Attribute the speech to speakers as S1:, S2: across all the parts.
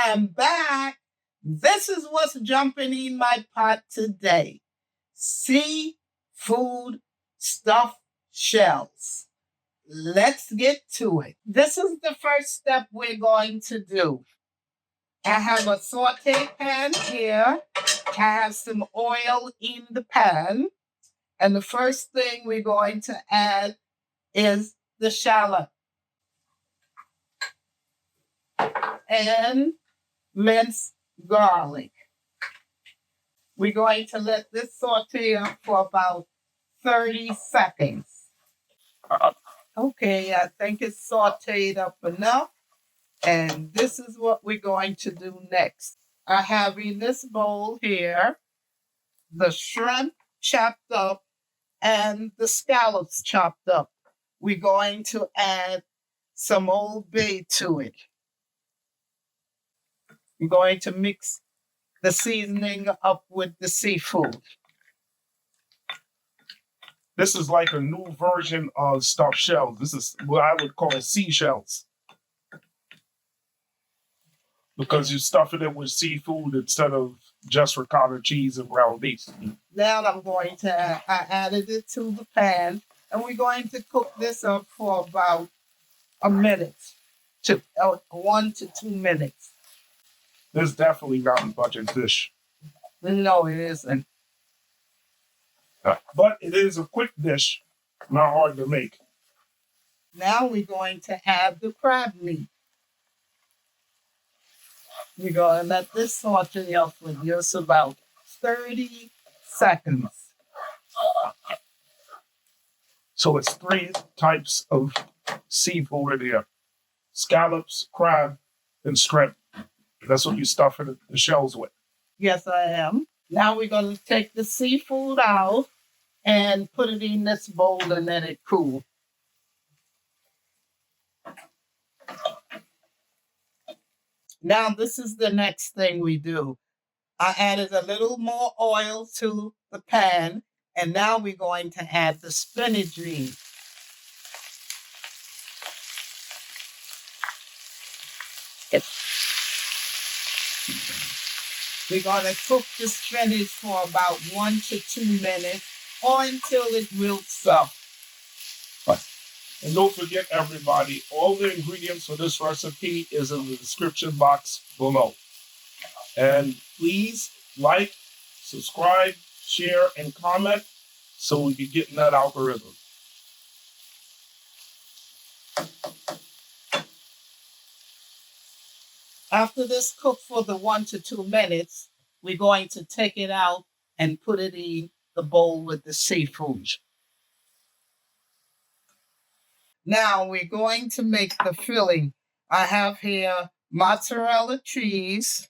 S1: I'm back. This is what's jumping in my pot today. Seafood stuffed shells. Let's get to it. This is the first step we're going to do. I have a saute pan here. I have some oil in the pan. And the first thing we're going to add is the shallot and minced garlic. We're going to let this saute up for about 30 seconds. Okay, I think it's sauteed up enough. And this is what we're going to do next. I have in this bowl here the shrimp chopped up and the scallops chopped up. We're going to add some Old Bay to it. We're going to mix the seasoning up with the seafood.
S2: This is like a new version of stuffed shells. This is what I would call seashells. Because you're stuffing it with seafood instead of just ricotta cheese and ground beef.
S1: Now I added it to the pan, and we're going to cook this up for about a minute, 1 to 2 minutes.
S2: This is definitely not a budget dish.
S1: No, it isn't.
S2: But it is a quick dish, not hard to make.
S1: Now we're going to add the crab meat. We're going to let this saute up for just about 30 seconds.
S2: So it's 3 types of seafood in here. Scallops, crab, and shrimp. That's what you stuff the shells with.
S1: Yes, I am. Now we're going to take the seafood out and put it in this bowl and let it cool. Now this is the next thing we do. I added a little more oil to the pan, and now we're going to add the spinach leaves. We're going to cook the spinach for about 1 to 2 minutes or until it wilts up.
S2: And don't forget, everybody, all the ingredients for this recipe is in the description box below. And please like, subscribe, share, and comment so we can get in that algorithm.
S1: After this cook for the 1 to 2 minutes, we're going to take it out and put it in the bowl with the seafood. Now we're going to make the filling. I have here mozzarella cheese,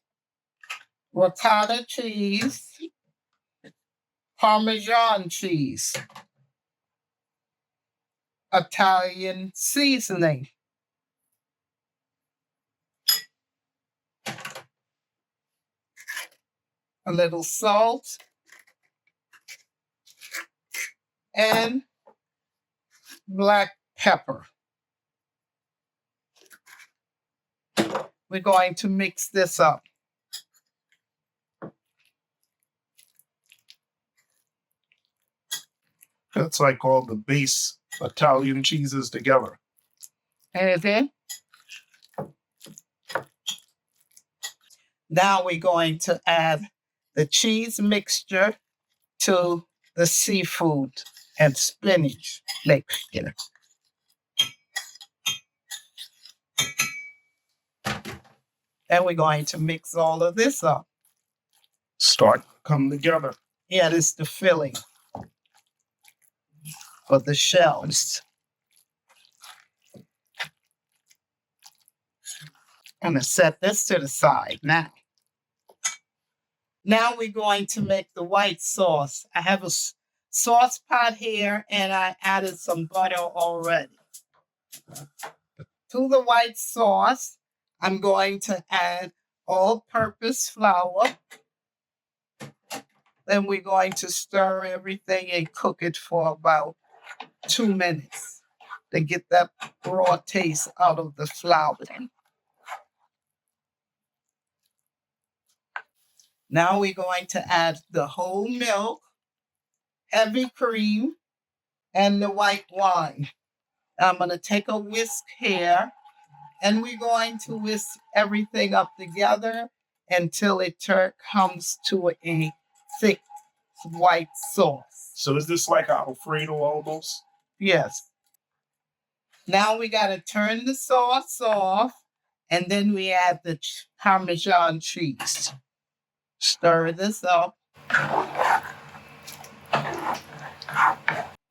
S1: ricotta cheese, Parmesan cheese, Italian seasoning, a little salt, and black pepper. We're going to mix this up.
S2: That's like all the base Italian cheeses together.
S1: Anything? Now we're going to add the cheese mixture to the seafood and spinach mixture. And we're going to mix all of this up.
S2: Start come together.
S1: Yeah, this is the filling for the shells. I'm going to set this to the side now. Now we're going to make the white sauce. I have a sauce pot here, and I added some butter already. To the white sauce, I'm going to add all-purpose flour. Then we're going to stir everything and cook it for about 2 minutes to get that raw taste out of the flour. Now we're going to add the whole milk, heavy cream, and the white wine. I'm going to take a whisk here, and we're going to whisk everything up together until it comes to a thick white sauce.
S2: So is this like Alfredo almost?
S1: Yes. Now we got to turn the sauce off, and then we add the Parmesan cheese. Stir this up.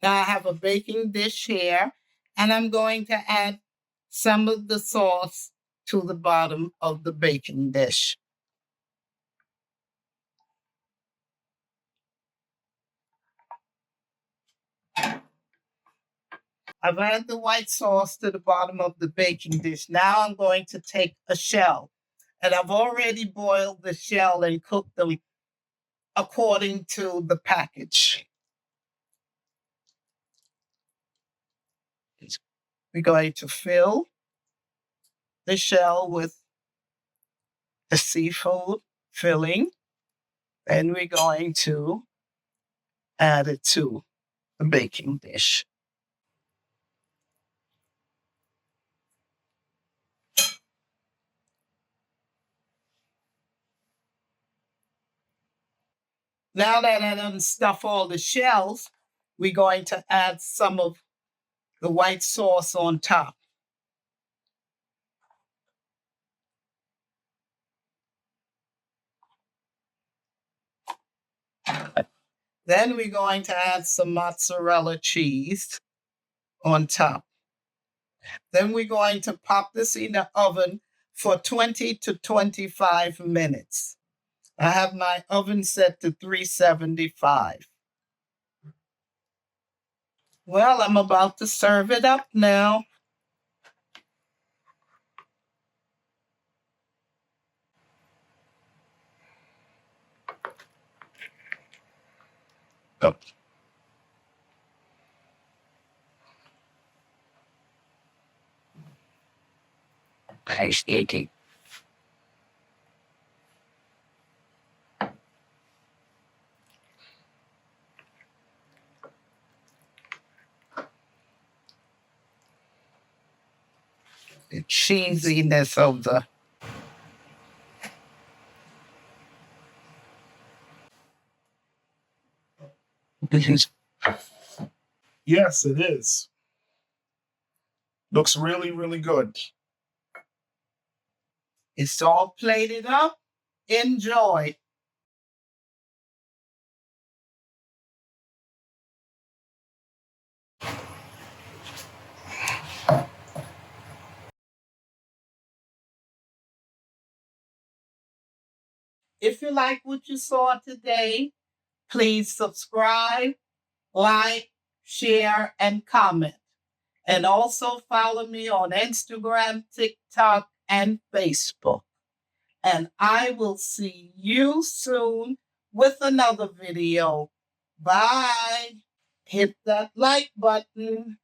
S1: Now I have a baking dish here, and I'm going to add some of the sauce to the bottom of the baking dish. I've added the white sauce to the bottom of the baking dish. Now I'm going to take a shell, and I've already boiled the shell and cooked them according to the package. We're going to fill the shell with the seafood filling, and we're going to add it to the baking dish. Now that I done stuff all the shells, we're going to add some of the white sauce on top. Then we're going to add some mozzarella cheese on top. Then we're going to pop this in the oven for 20 to 25 minutes. I have my oven set to 375. Well, I'm about to serve it up now.
S2: Oh.
S1: Eating. The cheesiness of the
S2: Yes, it is. Looks really, really good.
S1: It's all plated up. Enjoy. If you like what you saw today, please subscribe, like, share, and comment. And also follow me on Instagram, TikTok, and Facebook. And I will see you soon with another video. Bye. Hit that like button.